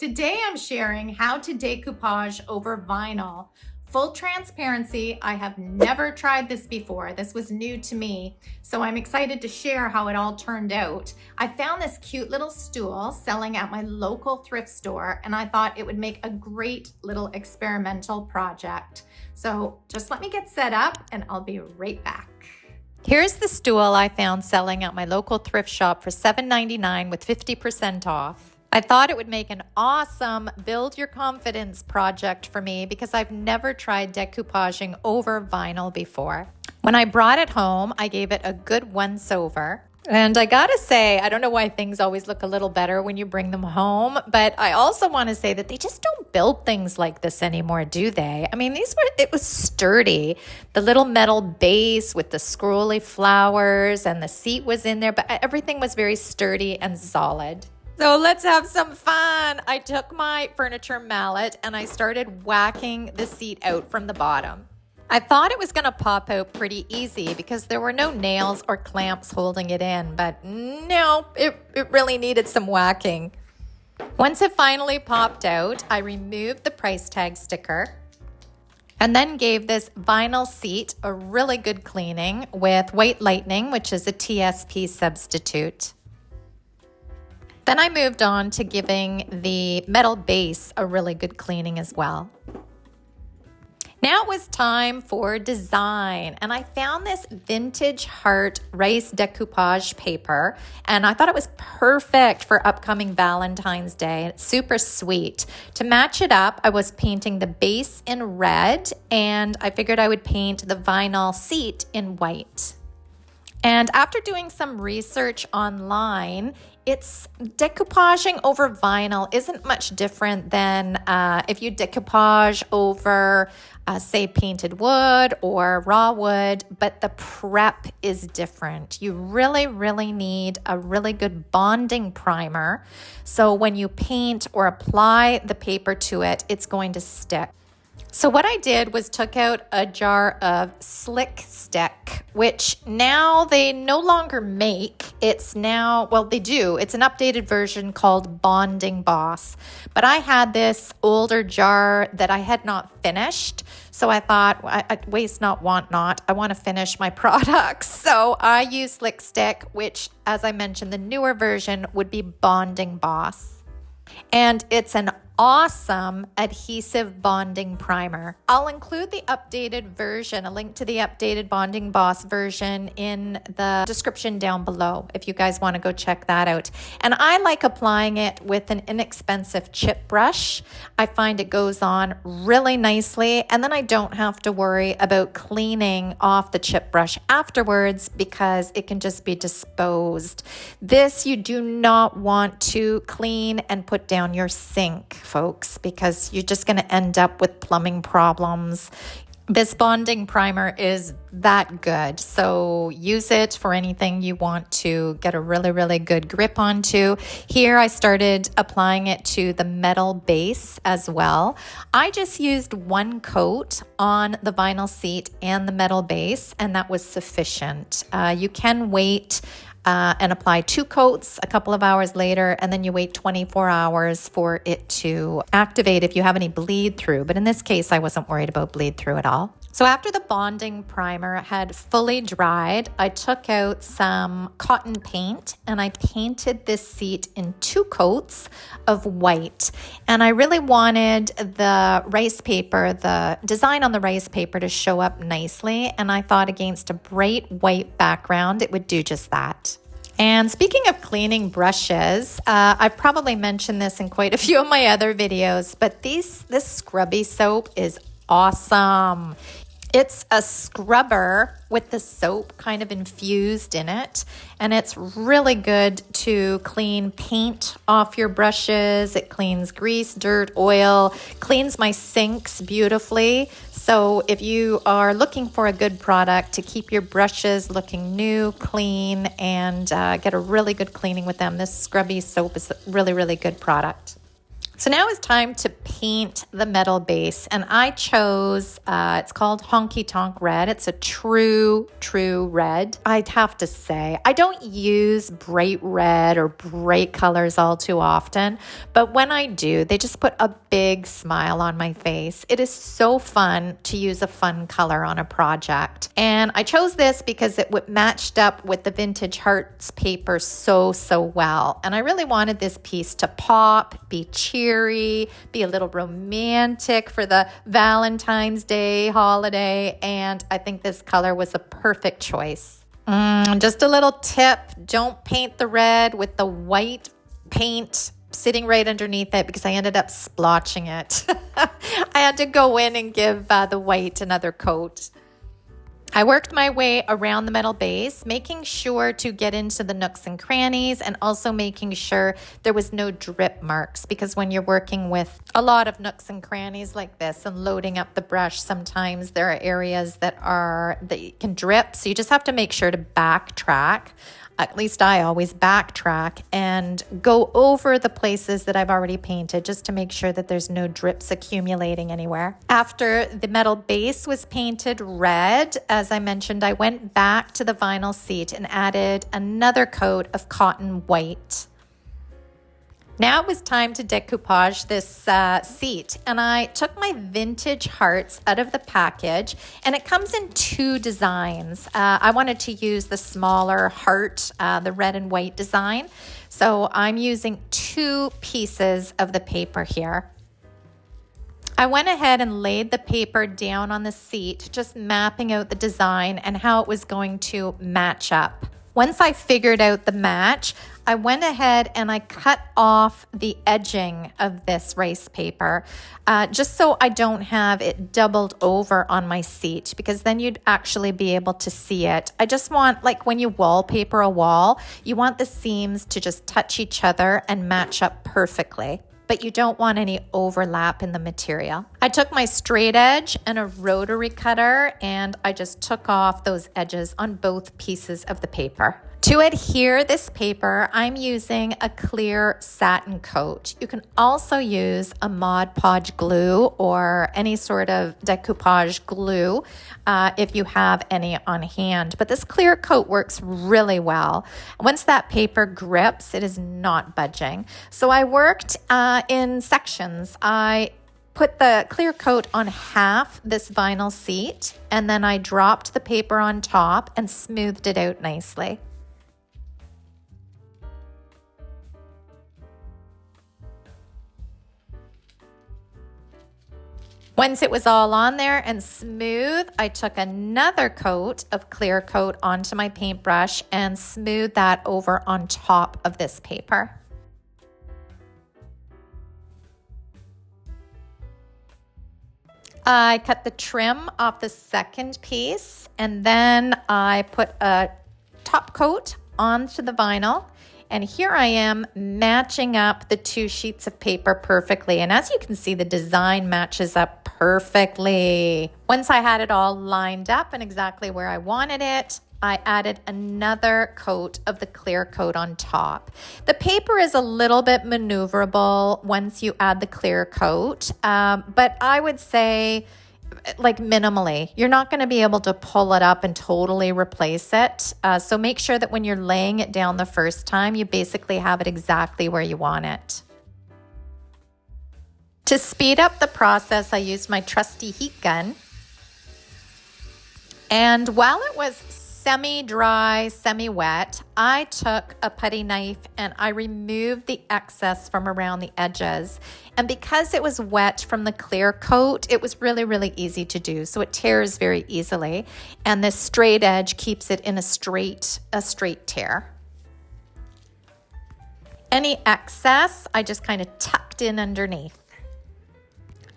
Today I'm sharing how to decoupage over vinyl. Full transparency, I have never tried this before. This was new to me, so I'm excited to share how it all turned out. I found this cute little stool selling at my local thrift store, and I thought it would make a great little experimental project. So just let me get set up and I'll be right back. Here's the stool I found selling at my local thrift shop for $7.99 with 50% off. I thought it would make an awesome build your confidence project for me because I've never tried decoupaging over vinyl before. When I brought it home, I gave it a good once over. And I gotta say, I don't know why things always look a little better when you bring them home, but I also want to say that they just don't build things like this anymore, do they? I mean, it was sturdy. The little metal base with the scrolly flowers and the seat was in there, but everything was very sturdy and solid. So let's have some fun. I took my furniture mallet and I started whacking the seat out from the bottom. I thought it was going to pop out pretty easy because there were no nails or clamps holding it in, but no, it really needed some whacking. Once it finally popped out, I removed the price tag sticker and then gave this vinyl seat a really good cleaning with White Lightning, which is a TSP substitute. Then I moved on to giving the metal base a really good cleaning as well. Now it was time for design, and I found this vintage heart rice decoupage paper, and I thought it was perfect for upcoming Valentine's Day. It's super sweet. To match it up, I was painting the base in red, and I figured I would paint the vinyl seat in white. And after doing some research online, it's decoupaging over vinyl isn't much different than if you decoupage over, say, painted wood or raw wood, but the prep is different. You really need a really good bonding primer. So when you paint or apply the paper to it, it's going to stick. So what I did was took out a jar of Slick Stick, which now they no longer make. It's now, well, they do. It's an updated version called Bonding Boss. But I had this older jar that I had not finished. So I thought, I waste not, want not. I want to finish my products. So I used Slick Stick, which, as I mentioned, the newer version would be Bonding Boss. And it's an awesome adhesive bonding primer. I'll include the updated version, a link to the updated Bonding Boss version in the description down below if you guys want to go check that out. And I like applying it with an inexpensive chip brush. I find it goes on really nicely, and then I don't have to worry about cleaning off the chip brush afterwards because it can just be disposed. This you do not want to clean and put down your sink, folks, because you're just going to end up with plumbing problems. This bonding primer is that good, so use it for anything you want to get a really good grip onto. Here I started applying it to the metal base as well. I just used one coat on the vinyl seat and the metal base, and that was sufficient. You can wait and apply 2 coats a couple of hours later, and then you wait 24 hours for it to activate if you have any bleed through. But in this case, I wasn't worried about bleed through at all. So after the bonding primer had fully dried, I took out some cotton paint and I painted this seat in 2 coats of white. And I really wanted the rice paper, the design on the rice paper to show up nicely. And I thought against a bright white background, it would do just that. And speaking of cleaning brushes, I've probably mentioned this in quite a few of my other videos, but this scrubby soap is awesome. It's a scrubber with the soap kind of infused in it, and it's really good to clean paint off your brushes. It cleans grease, dirt, oil, cleans my sinks beautifully. So if you are looking for a good product to keep your brushes looking new, clean, and get a really good cleaning with them, this scrubby soap is a really good product. So now it's time to paint the metal base, and I chose, it's called Honky Tonk Red. It's a true red. I'd have to say, I don't use bright red or bright colors all too often, but when I do, they just put a big smile on my face. It is so fun to use a fun color on a project. And I chose this because it matched up with the Vintage Hearts paper so well. And I really wanted this piece to pop, be cheery, be a little romantic for the Valentine's Day holiday, and I think this color was a perfect choice. Just a little tip, don't paint the red with the white paint sitting right underneath it because I ended up splotching it. I had to go in and give the white another coat. I worked my way around the metal base, making sure to get into the nooks and crannies and also making sure there was no drip marks, because when you're working with a lot of nooks and crannies like this and loading up the brush, sometimes there are areas that can drip. So you just have to make sure to backtrack. At least I always backtrack and go over the places that I've already painted just to make sure that there's no drips accumulating anywhere. After the metal base was painted red, as I mentioned, I went back to the vinyl seat and added another coat of cotton white. Now it was time to decoupage this seat, and I took my Vintage Hearts out of the package, and it comes in two designs. I wanted to use the smaller heart, the red and white design, so I'm using two pieces of the paper here. I went ahead and laid the paper down on the seat, just mapping out the design and how it was going to match up. Once I figured out the match, I went ahead and I cut off the edging of this rice paper just so I don't have it doubled over on my seat, because then you'd actually be able to see it. I just want, like when you wallpaper a wall, you want the seams to just touch each other and match up perfectly, but you don't want any overlap in the material. I took my straight edge and a rotary cutter and I just took off those edges on both pieces of the paper. To adhere this paper, I'm using a clear satin coat. You can also use a Mod Podge glue or any sort of decoupage glue if you have any on hand. But this clear coat works really well. Once that paper grips, it is not budging. So I worked in sections. I put the clear coat on half this vinyl seat, and then I dropped the paper on top and smoothed it out nicely. Once it was all on there and smooth, I took another coat of clear coat onto my paintbrush and smoothed that over on top of this paper. I cut the trim off the second piece, and then I put a top coat onto the vinyl. And here I am matching up the two sheets of paper perfectly. And as you can see, the design matches up perfectly. Once I had it all lined up and exactly where I wanted it, I added another coat of the clear coat on top. The paper is a little bit maneuverable once you add the clear coat, but I would say like minimally. You're not going to be able to pull it up and totally replace it. So make sure that when you're laying it down the first time, you basically have it exactly where you want it. To speed up the process, I used my trusty heat gun. And while it was semi-dry, semi-wet, I took a putty knife and I removed the excess from around the edges. And because it was wet from the clear coat, it was really easy to do. So it tears very easily. And this straight edge keeps it in a straight tear. Any excess, I just kind of tucked in underneath.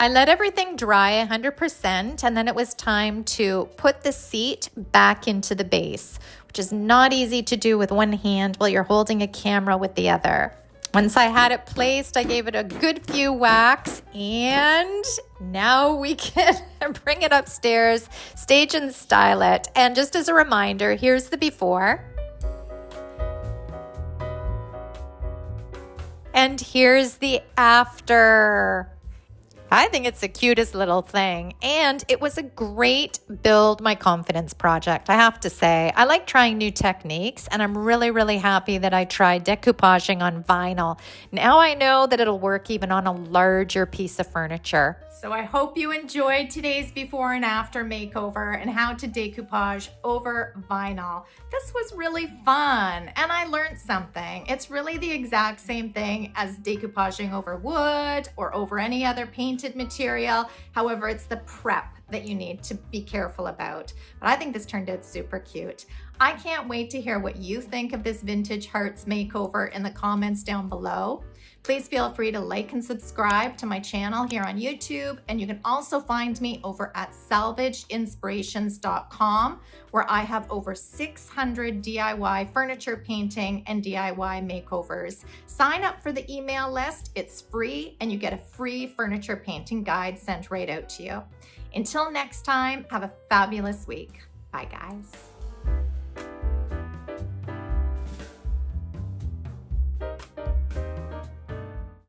I let everything dry 100%, and then it was time to put the seat back into the base, which is not easy to do with one hand while you're holding a camera with the other. Once I had it placed, I gave it a good few whacks, and now we can bring it upstairs, stage and style it. And just as a reminder, here's the before. And here's the after. I think it's the cutest little thing. And it was a great build my confidence project, I have to say. I like trying new techniques, and I'm really, really happy that I tried decoupaging on vinyl. Now I know that it'll work even on a larger piece of furniture. So I hope you enjoyed today's before and after makeover and how to decoupage over vinyl. This was really fun and I learned something. It's really the exact same thing as decoupaging over wood or over any other painted material. However, it's the prep that you need to be careful about. But I think this turned out super cute. I can't wait to hear what you think of this Vintage Hearts makeover in the comments down below. Please feel free to like and subscribe to my channel here on YouTube, and you can also find me over at salvagedinspirations.com, where I have over 600 DIY furniture painting and DIY makeovers. Sign up for the email list, it's free, and you get a free furniture painting guide sent right out to you. Until next time, have a fabulous week. Bye guys.